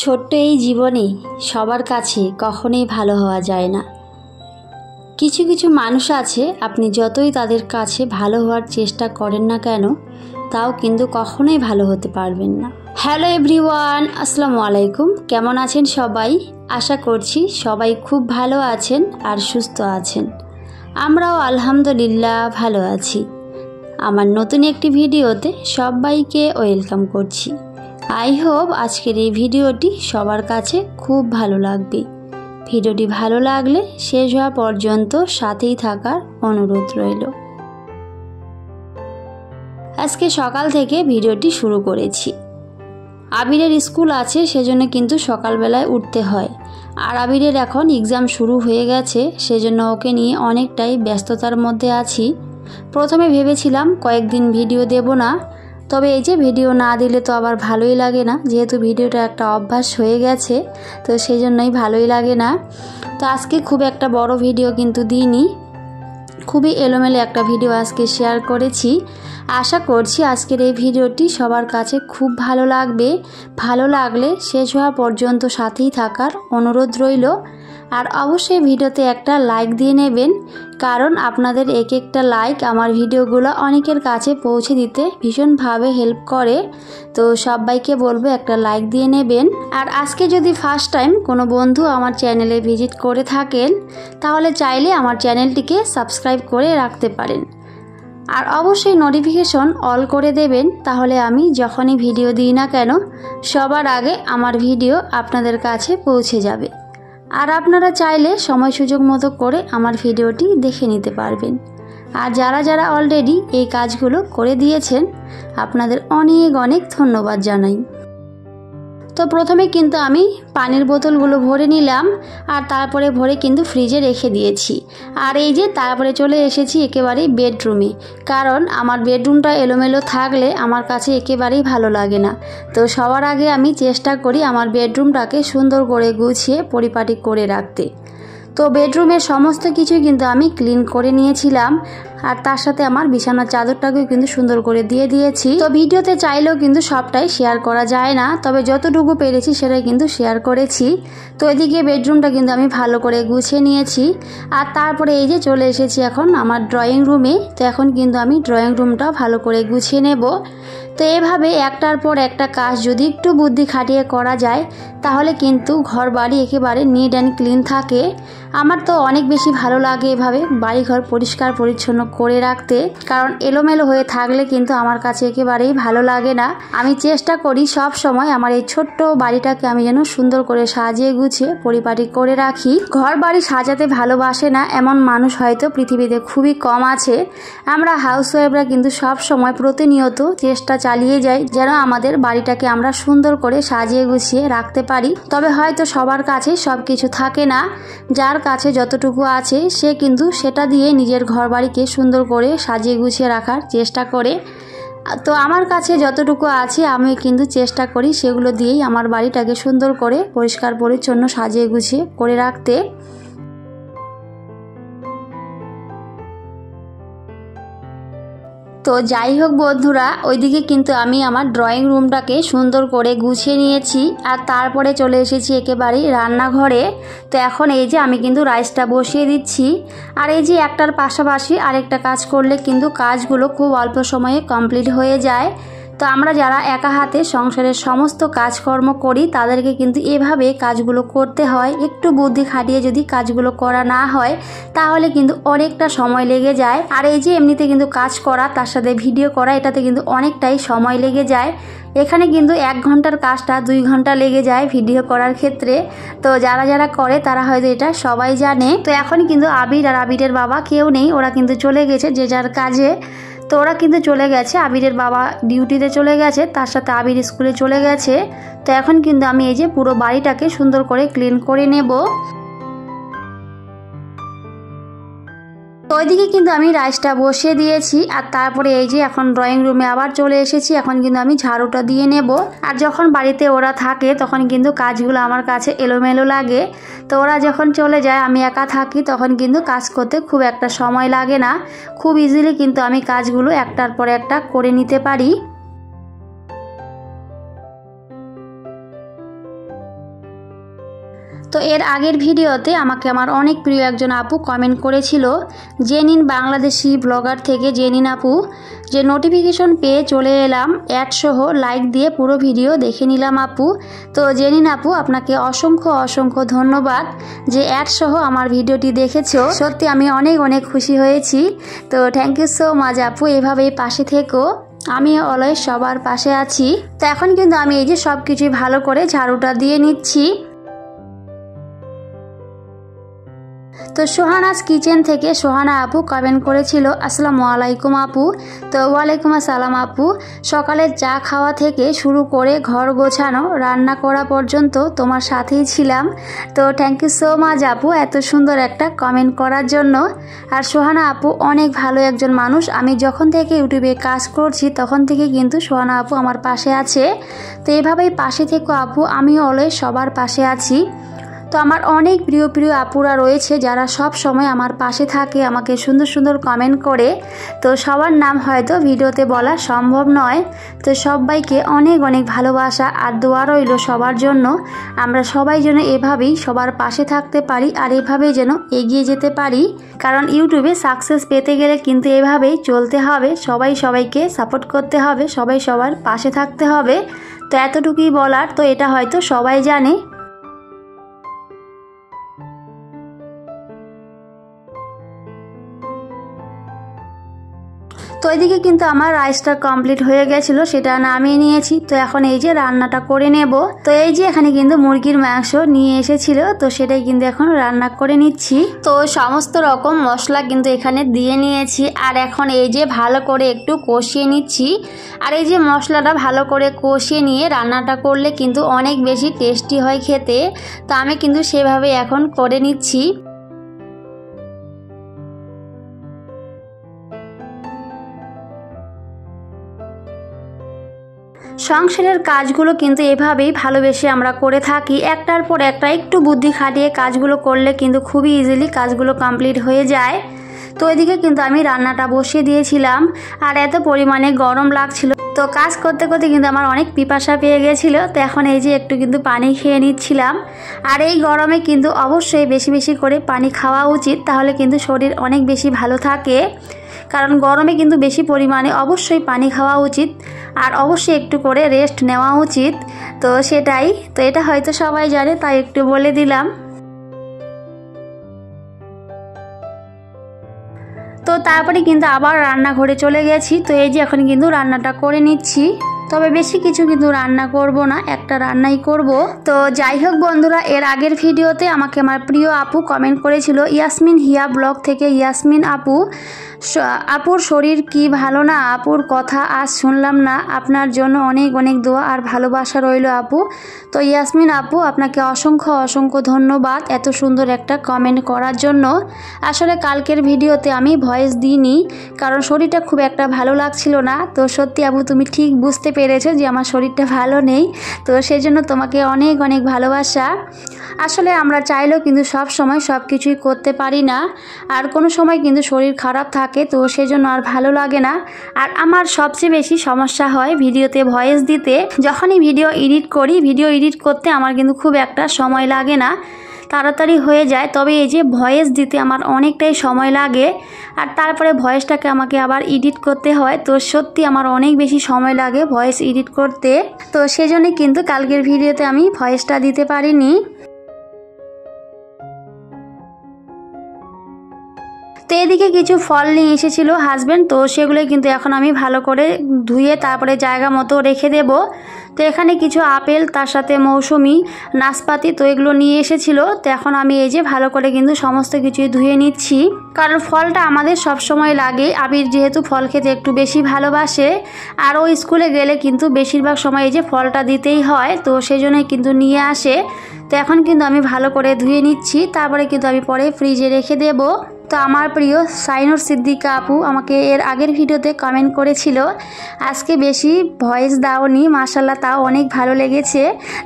ছোট্ট এই জীবনে সবার কাছে কখনোই ভালো হওয়া যায় না। কিছু কিছু মানুষ আছে, আপনি যতই তাদের কাছে ভালো হওয়ার চেষ্টা করেন না কেন, তাও কিন্তু কখনোই ভালো হতে পারবেন না। হ্যালো এভরিওয়ান, আসসালামু আলাইকুম। কেমন আছেন সবাই? আশা করছি সবাই খুব ভালো আছেন আর সুস্থ আছেন। আমরাও আলহামদুলিল্লাহ ভালো আছি। আমার নতুন একটি ভিডিওতে সবাইকে ওয়েলকাম করছি। আই হোপ আজকের এই ভিডিওটি সবার কাছে খুব ভালো লাগবে। ভিডিওটি ভালো লাগলে শেষ হওয়া পর্যন্ত সাথেই থাকার অনুরোধ রইল। আজকে সকাল থেকে ভিডিওটি শুরু করেছি। আবিরের স্কুল আছে, সেজন্য কিন্তু সকালবেলায় উঠতে হয়। আর আবিরের এখন এক্সাম শুরু হয়ে গেছে, সেজন্য ওকে নিয়ে অনেকটাই ব্যস্ততার মধ্যে আছি। প্রথমে ভেবেছিলাম কয়েকদিন ভিডিও দেব না, তবে এই যে ভিডিও না দিলে তো আবার ভালোই লাগে না, যেহেতু ভিডিওটা একটা অভ্যাস হয়ে গেছে, তো সেই জন্যই ভালোই লাগে না। তো আজকে খুব একটা বড় ভিডিও কিন্তু দিইনি, খুবই এলোমেলো একটা ভিডিও আজকে শেয়ার করেছি। আশা করছি আজকের এই ভিডিওটি সবার কাছে খুব ভালো লাগবে। ভালো লাগলে শেষ হওয়া পর্যন্ত সাথেই থাকার অনুরোধ রইল। আর অবশ্যই ভিডিওতে একটা লাইক দিয়ে নেবেন, কারণ আপনাদের এক একটা লাইক আমার ভিডিওগুলো অনেকের কাছে পৌঁছে দিতে ভীষণভাবে হেল্প করে। তো সবাইকে বলবো একটা লাইক দিয়ে নেবেন। আর আজকে যদি ফার্স্ট টাইম কোনো বন্ধু আমার চ্যানেলে ভিজিট করে থাকেন, তাহলে চাইলে আমার চ্যানেলটিকে সাবস্ক্রাইব করে রাখতে পারেন। আর অবশ্যই নোটিফিকেশন অল করে দেবেন, তাহলে আমি যখনই ভিডিও দিই না কেন সবার আগে আমার ভিডিও আপনাদের কাছে পৌঁছে যাবে। আর আপনারা চাইলে সময় সুযোগ মতো করে আমার ভিডিওটি দেখে নিতে পারবেন। আর যারা যারা অলরেডি এই কাজগুলো করে দিয়েছেন, আপনাদের অনেক অনেক ধন্যবাদ জানাই। তো প্রথমে কিন্তু আমি পানির বোতলগুলো ভরে নিলাম, আর তারপরে ভরে কিন্তু ফ্রিজে রেখে দিয়েছি। আর এই যে তারপরে চলে এসেছি একেবারেই বেডরুমে, কারণ আমার বেডরুমটা এলোমেলো থাকলে আমার কাছে একেবারেই ভালো লাগে না। তো সবার আগে আমি চেষ্টা করি আমার বেডরুমটাকে সুন্দর করে গুছিয়ে পরিপাটি করে রাখতে। তো বেডরুমের সমস্ত কিছুই কিন্তু আমি ক্লিন করে নিয়েছিলাম, আর তার সাথে আমার বিছানার চাদরটাকেও কিন্তু সুন্দর করে দিয়ে দিয়েছি। তো ভিডিওতে চাইলেও কিন্তু সবটাই শেয়ার করা যায় না, তবে যতটুকু পেরেছি সেটাই কিন্তু শেয়ার করেছি। তো এদিকে বেডরুমটা কিন্তু আমি ভালো করে গুছিয়ে নিয়েছি। আর তারপরে এই যে চলে এসেছি এখন আমার ড্রয়িং রুমে। তো এখন কিন্তু আমি ড্রয়িং রুমটা ভালো করে গুছিয়ে নেব। তো এভাবে একটার পর একটা কাজ যদি একটু বুদ্ধি খাটিয়ে করা যায়, তাহলে কিন্তু ঘর বাড়ি একেবারে নিট অ্যান্ড ক্লিন থাকে। আমার তো অনেক বেশি ভালো লাগে এভাবে বাড়িঘর পরিষ্কার পরিচ্ছন্ন করে রাখতে, কারণ এলোমেলো হয়ে থাকলে কিন্তু আমার কাছে একেবারেই ভালো লাগে না। আমি চেষ্টা করি সব সময় আমার এই ছোট্ট বাড়িটাকে আমি যেন সুন্দর করে সাজিয়ে গুছিয়ে পরিপাটি করে রাখি। ঘর বাড়ি সাজাতে ভালোবাসে না এমন মানুষ হয়তো পৃথিবীতে খুবই কম আছে। আমরা হাউসওয়াইফরা কিন্তু সব সময় প্রতিনিয়ত চেষ্টা চালিয়ে যাই যেন আমাদের বাড়িটাকে আমরা সুন্দর করে সাজিয়ে গুছিয়ে রাখতে পারি। তবে হয়তো সবার কাছে সব কিছু থাকে না, যার কাছে যতটুকু আছে সে কিন্তু সেটা দিয়ে নিজের ঘর বাড়িকে সুন্দর করে সাজিয়ে গুছিয়ে রাখার চেষ্টা করে। তো আমার কাছে যতটুকু আছে আমি কিন্তু চেষ্টা করি সেগুলো দিয়েই আমার বাড়িটাকে সুন্দর করে পরিষ্কার পরিচ্ছন্ন সাজিয়ে গুছিয়ে করে রাখতে। তো যাই হোক বন্ধুরা, ওইদিকে কিন্তু আমি আমার ড্রয়িং রুমটাকে সুন্দর করে গুছিয়ে নিয়েছি। আর তারপরে চলে এসেছি একেবারেই রান্নাঘরে। তো এখন এই যে আমি কিন্তু রাইসটা বসিয়ে দিচ্ছি। আর এই যে একটার পাশাপাশি আরেকটা কাজ করলে কিন্তু কাজগুলো খুব অল্প সময়ে কমপ্লিট হয়ে যায়। তো আমরা যারা একা হাতে সংসারের সমস্ত কাজকর্ম করি, তাদেরকে কিন্তু এভাবে কাজগুলো করতে হয়। একটু বুদ্ধি খাটিয়ে যদি কাজগুলো করা না হয়, তাহলে কিন্তু অনেকটা সময় লেগে যায়। আর এই যে এমনিতে কিন্তু কাজ করা তার সাথে ভিডিও করা, এটাতে কিন্তু অনেকটাই সময় লেগে যায়। এখানে কিন্তু 1 ঘন্টার কাজটা 2 ঘন্টা লেগে যায় ভিডিও করার ক্ষেত্রে। তো যারা যারা করে তারা হয়তো এটা সবাই জানে। তো এখন কিন্তু আবির আর আবিরের বাবা কেউ নেই, ওরা কিন্তু চলে গেছে যে যার কাজে। তো ওরা কিন্তু চলে গেছে, আবিরের বাবা ডিউটিতে চলে গেছে, তার সাথে আবির স্কুলে চলে গেছে। তো এখন কিন্তু আমি এই যে পুরো বাড়িটাকে সুন্দর করে ক্লিন করে নেব। তো ওইদিকে কিন্তু আমি রাইসটা বসিয়ে দিয়েছি। আর তারপরে এই যে এখন ড্রয়িং রুমে আবার চলে এসেছি। এখন কিন্তু আমি ঝাড়ুটা দিয়ে নেব। আর যখন বাড়িতে ওরা থাকে তখন কিন্তু কাজগুলো আমার কাছে এলোমেলো লাগে। তো ওরা যখন চলে যায়, আমি একা থাকি, তখন কিন্তু কাজ করতে খুব একটা সময় লাগে না। খুব ইজিলি কিন্তু আমি কাজগুলো একটার পর একটা করে নিতে পারি। এর আগের ভিডিওতে আমাকে আমার অনেক প্রিয় একজন আপু কমেন্ট করেছিল, জেনিন বাংলাদেশি ব্লগার থেকে জেনিন আপু, যে নোটিফিকেশন পেয়ে চলে এলাম অ্যাড সহ লাইক দিয়ে পুরো ভিডিও দেখে নিলাম আপু। তো জেনিন আপু, আপনাকে অসংখ্য অসংখ্য ধন্যবাদ যে অ্যাড সহ আমার ভিডিওটি দেখেছো। সত্যি আমি অনেক অনেক খুশি হয়েছি। তো থ্যাংক ইউ সো মাচ আপু, এভাবেই পাশে থেকো, আমি অলওয়েজ সবার পাশে আছি। তো এখন কিন্তু আমি এই যে সব কিছুই ভালো করে ঝাড়ুটা দিয়ে নিচ্ছি। তো সোহানাস কিচেন থেকে সোহানা আপু কমেন্ট করেছিল, আসসালামু আলাইকুম আপু। তো ওয়ালাইকুম আসসালাম আপু, সকালে চা খাওয়া থেকে শুরু করে ঘর গোছানো রান্না করা পর্যন্ত তোমার সাথেই ছিলাম। তো থ্যাংক ইউ সো মাচ আপু এত সুন্দর একটা কমেন্ট করার জন্য। আর সোহানা আপু অনেক ভালো একজন মানুষ। আমি যখন থেকে ইউটিউবে কাজ করছি তখন থেকে কিন্তু সোহানা আপু আমার পাশে আছে। তো এভাবেই পাশে থেকো আপু, আমিও অলওয়েজ সবার পাশে আছি। তো আমার অনেক প্রিয় প্রিয় আপুরা রয়েছে যারা সব সময় আমার পাশে থাকে, আমাকে সুন্দর সুন্দর কমেন্ট করে। তো সবার নাম হয়তো ভিডিওতে বলা সম্ভব নয়। তো সবাইকে অনেক অনেক ভালোবাসা আর দোয়া রইল সবার জন্য। আমরা সবাই যেন এভাবেই সবার পাশে থাকতে পারি আর এভাবেই যেন এগিয়ে যেতে পারি। কারণ ইউটিউবে সাকসেস পেতে গেলে কিন্তু এভাবেই চলতে হবে, সবাই সবাইকে সাপোর্ট করতে হবে, সবাই সবার পাশে থাকতে হবে। তো এতটুকুই বলার, তো এটা হয়তো সবাই জানে। তো এদিকে কিন্তু আমার রাইসটা কমপ্লিট হয়ে গেছিল, সেটা নামিয়ে নিয়েছি। তো এখন এই যে রান্নাটা করে নেব। তো এই যে এখানে কিন্তু মুরগির মাংস নিয়ে এসেছিল, তো সেটাই কিন্তু এখন রান্না করে নিচ্ছি। তো সমস্ত রকম মশলা কিন্তু এখানে দিয়ে নিয়েছি আর এখন এই যে ভালো করে একটু কষিয়ে নিচ্ছি। আর এই যে মশলাটা ভালো করে কষিয়ে নিয়ে রান্নাটা করলে কিন্তু অনেক বেশি টেস্টি হয় খেতে। তো আমি কিন্তু সেভাবে এখন করে নিচ্ছি। সংসারের কাজগুলো কিন্তু এভাবেই ভালোবেসে আমরা করে থাকি, একটার পর একটা একটু বুদ্ধি খাটিয়ে কাজগুলো করলে কিন্তু খুবই ইজিলি কাজগুলো কমপ্লিট হয়ে যায়। তো এদিকে কিন্তু আমি রান্নাটা বসিয়ে দিয়েছিলাম আর এত পরিমাণে গরম লাগছিল। তো কাজ করতে করতে কিন্তু আমার অনেক পিপাসা পেয়ে গেছিলো। তো এখন এই যে একটু কিন্তু পানি খেয়ে নিচ্ছিলাম। আর এই গরমে কিন্তু অবশ্যই বেশি বেশি করে পানি খাওয়া উচিত, তাহলে কিন্তু শরীর অনেক বেশি ভালো থাকে। কারণ গরমে কিন্তু বেশি পরিমাণে অবশ্যই পানি খাওয়া উচিত আর অবশ্যই একটু করে রেস্ট নেওয়া উচিত। তো সেটাই, তো এটা হয়তো সবাই জানে, তাই একটু বলে দিলাম। তো তারপরে কিন্তু আবার রান্নাঘরে চলে গেছি। তো এই যে এখন কিন্তু রান্নাটা করে নিচ্ছি, তবে বেশি কিছু কিন্তু রান্না করব না, একটা রান্নাই করব। তো যাই হোক বন্ধুরা, এর আগের ভিডিওতে আমাকে আমার প্রিয় আপু কমেন্ট করেছিল, ইয়াসমিন হিয়া ব্লগ থেকে ইয়াসমিন আপু, আপুর শরীর কি ভালো না, আপুর কথা আজ শুনলাম না, আপনার জন্য অনেক অনেক দোয়া আর ভালোবাসা রইল আপু। তো ইয়াসমিন আপু, আপনাকে অসংখ্য অসংখ্য ধন্যবাদ এত সুন্দর একটা কমেন্ট করার জন্য। আসলে কালকের ভিডিওতে আমি ভয়েস দিইনি, কারণ শরীরটা খুব একটা ভালো লাগছিল না। তো সত্যি আপু, তুমি ঠিক বুঝতে পেরেছো যে আমার শরীরটা ভালো নেই। তো সেজন্য তোমাকে অনেক অনেক ভালোবাসা। আসলে আমরা চাইলেও কিন্তু সব সময় সব কিছুই করতে পারি না, আর কোনো সময় কিন্তু শরীর খারাপ থাকে, তো সেজন্য আর ভালো লাগে না। আর আমার সবচেয়ে বেশি সমস্যা হয় ভিডিওতে ভয়েস দিতে। যখনই ভিডিও এডিট করি, ভিডিও এডিট করতে আমার কিন্তু খুব একটা সময় লাগে না, তাড়াতাড়ি হয়ে যায়। তবে এই যে ভয়েস দিতে আমার অনেকটাই সময় লাগে, আর তারপরে ভয়েসটাকে আমাকে আবার এডিট করতে হয়। তো সত্যি আমার অনেক বেশি সময় লাগে ভয়েস এডিট করতে। তো সেজন্যই কিন্তু কালকের ভিডিওতে আমি ভয়েসটা দিতে পারিনি। তো এদিকে কিছু ফল নিয়ে এসেছিল হাজব্যান্ড, তো সেগুলোই কিন্তু এখন আমি ভালো করে ধুয়ে তারপরে জায়গা মতো রেখে দেব। তো এখানে কিছু আপেল, তার সাথে মৌসুমি, নাশপাতি, তো এগুলো নিয়ে এসেছিল। তো এখন আমি এই যে ভালো করে কিন্তু সমস্ত কিছুই ধুয়ে নিচ্ছি, কারণ ফলটা আমাদের সব সময় লাগে। আবির যেহেতু ফল খেতে একটু বেশি ভালোবাসে, আর ও স্কুলে গেলে কিন্তু বেশিরভাগ সময় এই যে ফলটা দিতেই হয়, তো সেই জন্যই কিন্তু নিয়ে আসে। তো এখন কিন্তু আমি ভালো করে ধুয়ে নিচ্ছি, তারপরে কিন্তু আমি পরে ফ্রিজে রেখে দেব। তো আমার প্রিয় সাইনুর সিদ্দিকা আপু আমাকে এর আগের ভিডিওতে কমেন্ট করেছিল আজকে বেশি ভয়েস দাওনি, মাশাআল্লাহ তাও অনেক ভালো লেগেছে।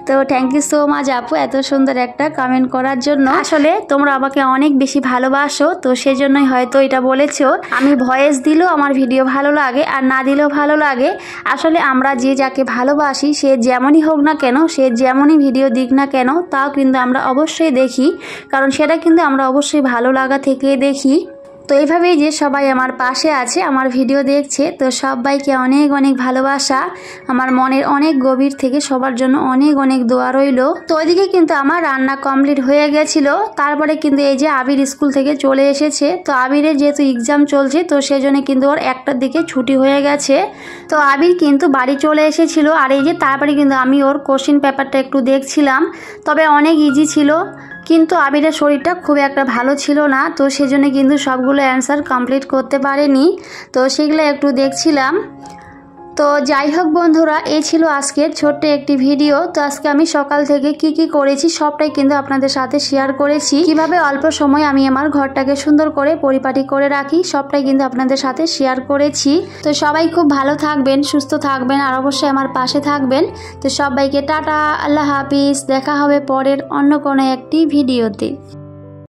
তো থ্যাংক ইউ সো মাচ আপু এত সুন্দর একটা কমেন্ট করার জন্য। আসলে তোমরা আমাকে অনেক বেশি ভালোবাসো, তো সেজন্যই হয়তো এটা বলেছো। আমি ভয়েস দিলেও আমার ভিডিও ভালো লাগে আর না দিলেও ভালো লাগে। আসলে আমরা যে যাকে ভালোবাসি সে যেমনই হোক না কেন, সে যেমনই ভিডিও দিক না কেন, তাও কিন্তু আমরা অবশ্যই দেখি, কারণ সেটা কিন্তু আমরা অবশ্যই ভালো লাগা থেকে দেখি। তো এইভাবেই যে সবাই আমার পাশে আছে, আমার ভিডিও দেখছে, তো সবাইকে অনেক অনেক ভালোবাসা, আমার মনের অনেক গভীর থেকে সবার জন্য অনেক অনেক দোয়া রইল। তো ওইদিকে কিন্তু আমার রান্না কমপ্লিট হয়ে গেছিল। তারপরে কিন্তু এই যে আবির স্কুল থেকে চলে এসেছে। তো আবিরের যেহেতু এক্সাম চলছে, তো সেজন্য কিন্তু ওর 1টার দিকে ছুটি হয়ে গেছে। তো আবির কিন্তু বাড়ি চলে এসেছিল। আর এই যে তারপরে কিন্তু আমি ওর কোশ্চেন পেপারটা একটু দেখছিলাম, তবে অনেক ইজি ছিল, কিন্তু আবিরের শরীরটা খুব একটা ভালো ছিল না, তো সেজন্য কিন্তু সবগুলো অ্যান্সার কমপ্লিট করতে পারেনি। তো সেগুলো একটু দেখছিলাম। তো যাই হোক বন্ধুরা, এই ছিল আজকের ছোট্ট একটি ভিডিও। তো আজকে আমি সকাল থেকে কি করেছি সবটাই কিন্তু আপনাদের সাথে শেয়ার করেছি। কিভাবে অল্প সময় আমি আমার ঘরটাকে সুন্দর করে পরিপাটি করে রাখি সবটাই কিন্তু আপনাদের সাথে শেয়ার করেছি। তো সবাই খুব ভালো থাকবেন, সুস্থ থাকবেন আর অবশ্যই আমার পাশে থাকবেন। তো সবাইকে টাটা, আল্লাহ হাফিজ, দেখা হবে পরের অন্য কোনো একটি ভিডিওতে।